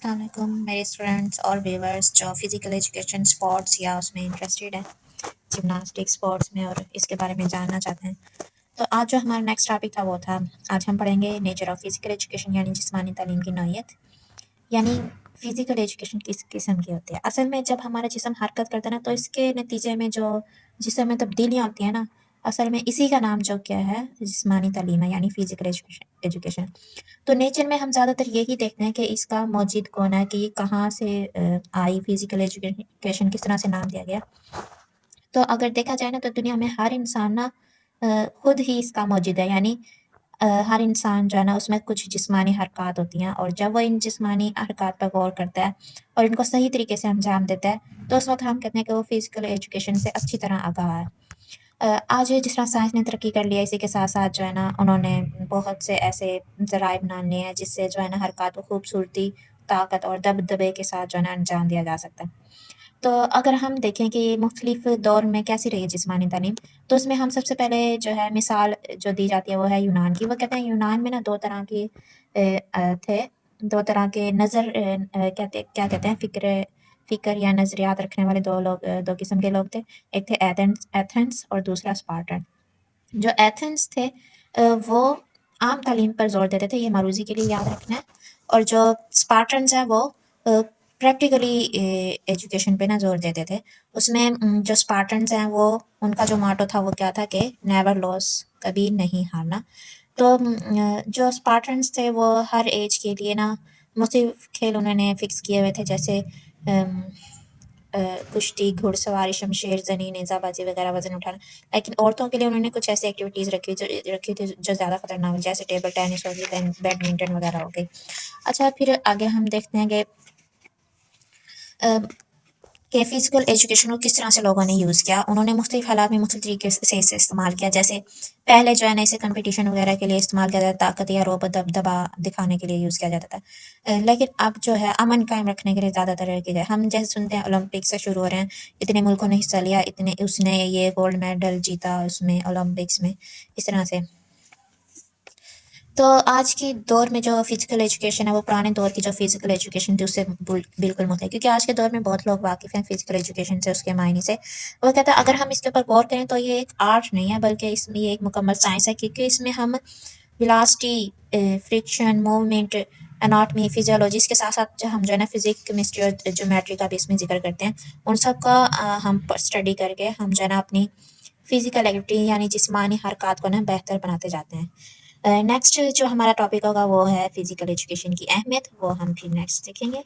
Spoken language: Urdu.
السلام علیکم میرے اسٹوڈنٹس اور ویورس جو فزیکل ایجوکیشن اسپورٹس یا اس میں انٹرسٹیڈ ہیں، جمناسٹک اسپورٹس میں، اور اس کے بارے میں جاننا چاہتے ہیں. تو آج جو ہمارا نیکسٹ ٹاپک تھا وہ تھا، آج ہم پڑھیں گے نیچر آف فزیکل ایجوکیشن یعنی جسمانی تعلیم کی نوعیت. یعنی فزیکل ایجوکیشن کس قسم کی ہوتی ہے؟ اصل میں جب ہمارا جسم حرکت کرتا ہے نا، تو اس کے نتیجے میں جو جسم میں تبدیلیاں ہوتی ہیں نا، اصل میں اسی کا نام جو کیا ہے، جسمانی تعلیم ہے، یعنی فزیکل ایجوکیشن. تو نیچر میں ہم زیادہ تر یہی دیکھتے ہیں کہ اس کا موجود کون ہے، کہ یہ کہاں سے آئی، فزیکل ایجوکیشن کس طرح سے نام دیا گیا. تو اگر دیکھا جائے نا، تو دنیا میں ہر انسان نا خود ہی اس کا موجود ہے. یعنی ہر انسان جو ہے نا، اس میں کچھ جسمانی حرکات ہوتی ہیں، اور جب وہ ان جسمانی حرکات پر غور کرتا ہے اور ان کو صحیح طریقے سے انجام دیتا ہے، تو اس وقت ہم کہتے ہیں کہ وہ فزیکل ایجوکیشن سے اچھی طرح آگاہ ہے. آج جس طرح سائنس نے ترقی کر لیا، اسی کے ساتھ ساتھ جو ہے نا، انہوں نے بہت سے ایسے ذرائع بنا لیے ہیں جس سے جو ہے نا حرکات کو خوبصورتی، طاقت اور دبدبے کے ساتھ جو ہے نا انجام دیا جا سکتا ہے. تو اگر ہم دیکھیں کہ مختلف دور میں کیسی رہی ہے جسمانی تعلیم، تو اس میں ہم سب سے پہلے جو ہے مثال جو دی جاتی ہے وہ ہے یونان کی. وہ کہتے ہیں یونان میں نا دو طرح کے تھے، دو طرح کے نظر کیا کہتے ہیں، فکر یا نظریات رکھنے والے دو لوگ، دو قسم کے لوگ تھے. ایک تھے ایتھنس اور دوسرا اسپارٹن. جو ایتھنس تھے وہ عام تعلیم پر زور دیتے تھے، یہ معروضی کے لیے یاد رکھنا ہے. اور جو اسپارٹنس ہیں وہ پریکٹیکلی ایجوکیشن پہ نا زور دیتے تھے. اس میں جو اسپارٹنس ہیں وہ ان کا جو ماٹو تھا وہ کیا تھا کہ نیور لوس، کبھی نہیں ہارنا. تو جو اسپارٹنس تھے وہ ہر ایج کے لیے نا مختلف کھیل انہوں نے فکس کیے ہوئے تھے، جیسے کشتی، گھڑ سواری، شمشیر زنی، نیزہ بازی وغیرہ، وزن اٹھانا. لیکن عورتوں کے لیے انہوں نے کچھ ایسی ایکٹیویٹیز رکھی تھی جو زیادہ خطرناک، جیسے ٹیبل ٹینس ہو گئی، بیڈمنٹن وغیرہ ہو گئی. اچھا، پھر آگے ہم دیکھتے ہیں کہ فزیکل ایجوکیشن کو کس طرح سے لوگوں نے یوز کیا. انہوں نے مختلف حالات میں مختلف طریقے سے اسے استعمال کیا. جیسے پہلے جو ہے نا اسے کمپٹیشن وغیرہ کے لیے استعمال کیا جاتا، طاقت یا روب دبدبا دکھانے کے لیے یوز کیا جاتا تھا. لیکن اب جو ہے امن قائم رکھنے کے لیے زیادہ تر کی جائے. ہم جیسے سنتے ہیں اولمپک سے شروع ہو رہے ہیں، اتنے ملکوں نے حصہ لیا، اتنے اس نے یہ گولڈ میڈل جیتا اس میں اولمپکس میں، اس طرح سے. تو آج کی دور میں جو فزیکل ایجوکیشن ہے وہ پرانے دور کی جو فزیکل ایجوکیشن تھی اس سے بالکل مختلف ہے، کیونکہ آج کے دور میں بہت لوگ واقف ہیں فزیکل ایجوکیشن سے، اس کے معنی سے. وہ کہتا ہے اگر ہم اس کے اوپر غور کریں تو یہ ایک آرٹ نہیں ہے، بلکہ اس میں یہ ایک مکمل سائنس ہے. کیونکہ اس میں ہم velocity, friction, movement, anatomy, physiology, اس کے ساتھ ساتھ جو ہم جو ہے نا فزکس، کیمسٹری اور جیومیٹری کا بھی اس میں ذکر کرتے ہیں. ان سب کا ہم اسٹڈی کر کے ہم جو ہے نا اپنی فزیکل ایکٹیویٹی یعنی جسمانی حرکات کو نا بہتر بناتے جاتے ہیں. نیکسٹ جو ہمارا ٹاپک ہوگا وہ ہے فزیکل ایجوکیشن کی اہمیت، وہ ہم پھر نیکسٹ دیکھیں گے.